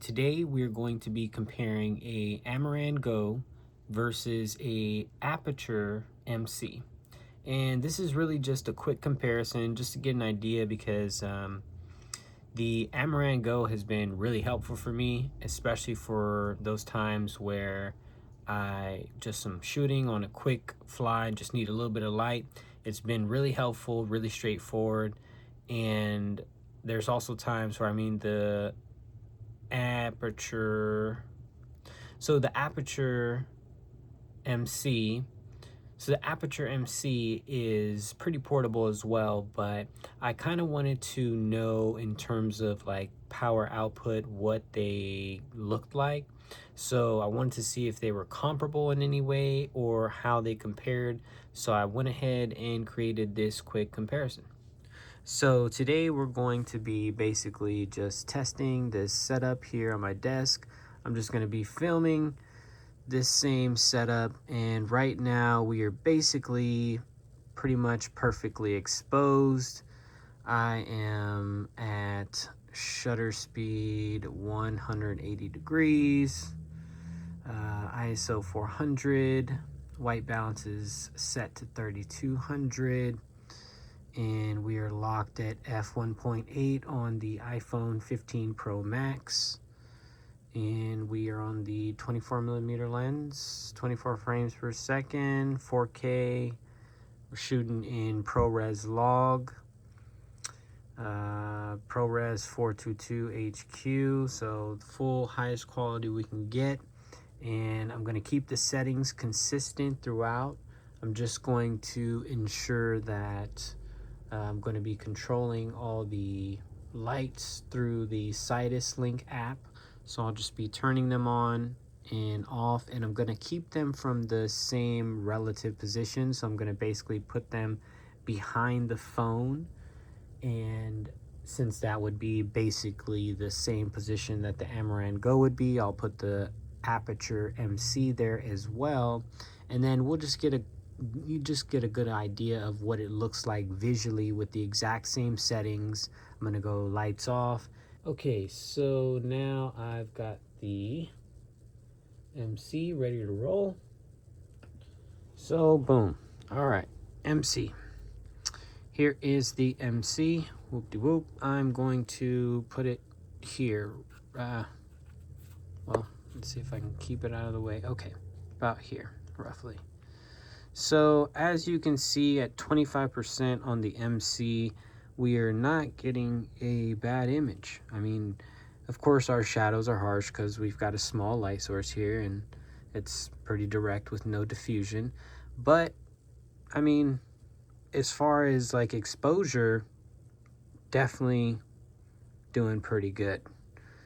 Today we're going to be comparing a Amaran Go versus a Aputure MC. And this is really just a quick comparison just to get an idea because the Amaran Go has been really helpful for me, especially for those times where I just am shooting on a quick fly, just need a little bit of light. It's been really helpful, really straightforward. And there's also times where the Aputure Aputure MC the Aputure MC is pretty portable as well, but I kind of wanted to know in terms of like power output what they looked like. So I wanted to see if they were comparable in any way or how they compared. So I went ahead and created this quick comparison. So today we're going to be basically just testing this setup here on my desk. I'm just going to be filming this same setup, and right now we are basically pretty much perfectly exposed. I am at shutter speed 180 degrees, ISO 400, white balance is set to 3200. And we are locked at f1.8 on the iPhone 15 Pro Max, and we are on the 24mm lens, 24 frames per second, 4K. We're shooting in ProRes Log, ProRes 422 HQ, so the full highest quality we can get. And I'm going to keep the settings consistent throughout. I'm just going to ensure that I'm going to be controlling all the lights through the Sidus Link app. So I'll just be turning them on and off, and I'm going to keep them from the same relative position. So I'm going to basically put them behind the phone, and since that would be basically the same position that the Amaran Go would be, I'll put the Aputure MC there as well. And then we'll just get a good idea of what it looks like visually with the exact same settings. I'm gonna go lights off. Okay, so now I've got the MC ready to roll. So boom. All right, MC. Here is the MC. Whoop-de-whoop. I'm going to put it here. Well, let's see if I can keep it out of the way. Okay, about here, roughly. So as you can see, at 25% on the MC, we are not getting a bad image. I mean, of course our shadows are harsh because we've got a small light source here and it's pretty direct with no diffusion. But I mean, as far as like exposure, definitely doing pretty good.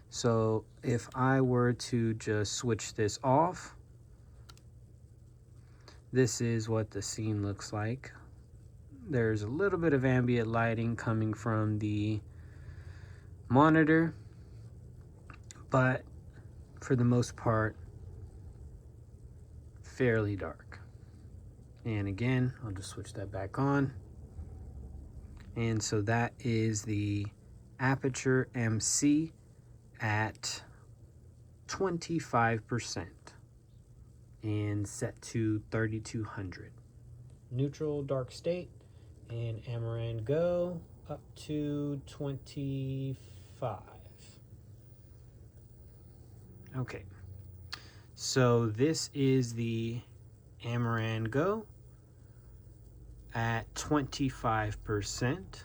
So if I were to just switch this off, this is what the scene looks like. There's a little bit of ambient lighting coming from the monitor, but for the most part, fairly dark. And again, I'll just switch that back on. And so that is the Aputure MC at 25% and set to 3200. Neutral dark state, and Amaran Go up to 25. Okay, so this is the Amaran Go at 25%.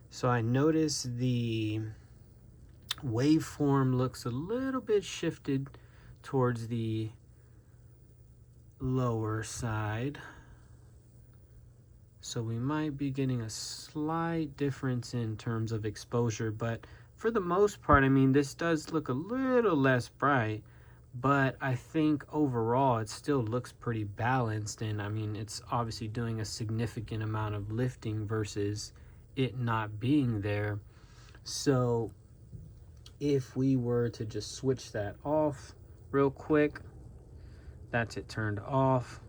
So I notice the waveform looks a little bit shifted towards the lower side. So we might be getting a slight difference in terms of exposure, but for the most part, I mean, this does look a little less bright, but I think overall it still looks pretty balanced. And I mean, it's obviously doing a significant amount of lifting versus it not being there. So if we were to just switch that off real quick, that's it turned off,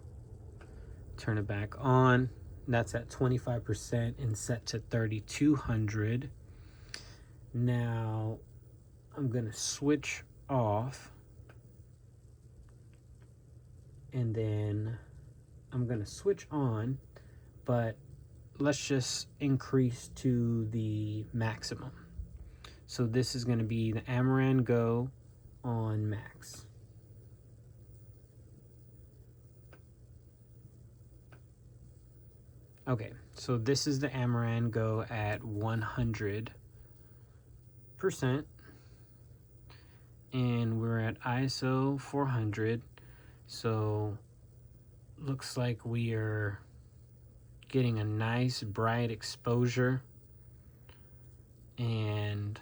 turn it back on, that's at 25% and set to 3200. Now I'm gonna switch off, and then I'm gonna switch on, but let's just increase to the maximum. So this is gonna be the Amaran Go on max. Okay, so this is the Amaran Go at 100%, and we're at ISO 400, so looks like we are getting a nice bright exposure, and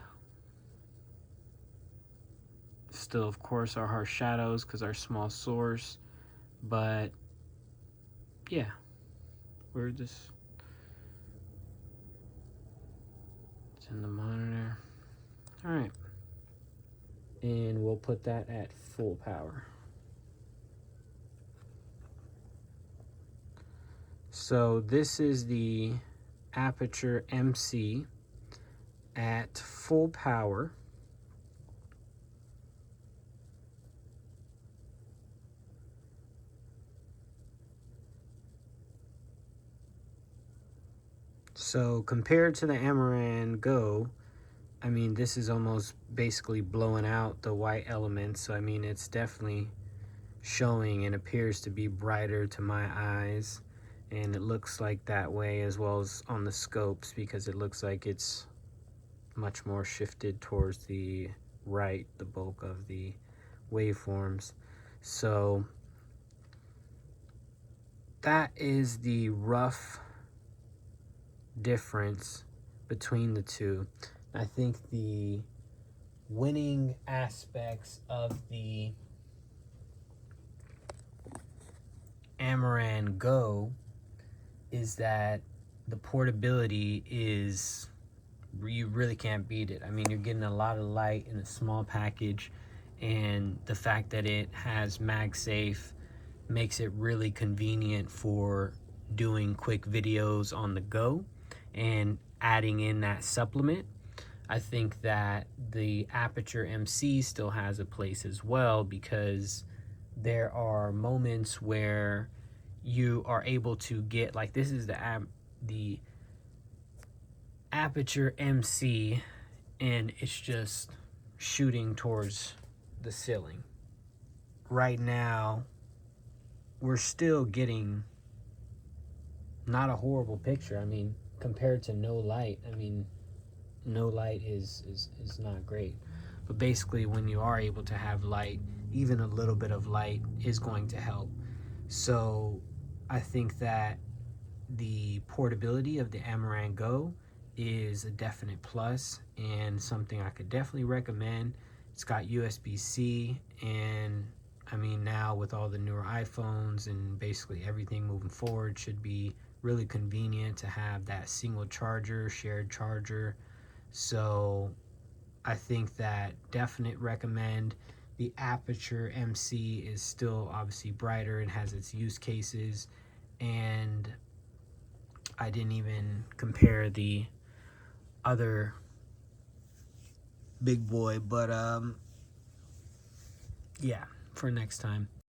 still of course our harsh shadows because our small source, but yeah, we're just, it's in the monitor. All right, and we'll put that at full power. So this is the Aputure MC at full power. So compared to the Amaran Go, I mean, this is almost basically blowing out the white elements. So I mean, it's definitely showing and appears to be brighter to my eyes, and it looks like that way as well as on the scopes, because it looks like it's much more shifted towards the right, the bulk of the waveforms. So that is the rough difference between the two. I think the winning aspects of the Amaran Go is that the portability is, you really can't beat it. I mean, you're getting a lot of light in a small package, and the fact that it has MagSafe makes it really convenient for doing quick videos on the go and adding in that supplement. I think that the Aputure MC still has a place as well, because there are moments where you are able to get, like, this is the Aputure MC, and it's just shooting towards the ceiling. Right now, we're still getting not a horrible picture. I mean, compared to no light, I mean, no light is not great. But basically, when you are able to have light, even a little bit of light is going to help. So I think that the portability of the Amaran Go is a definite plus, and something I could definitely recommend. It's got USB-C, and I mean, now with all the newer iPhones and basically everything moving forward, should be really convenient to have that single charger, shared charger. So I think that definite recommend. The Aputure MC is still obviously brighter and has its use cases, and I didn't even compare the other big boy, but yeah, for next time.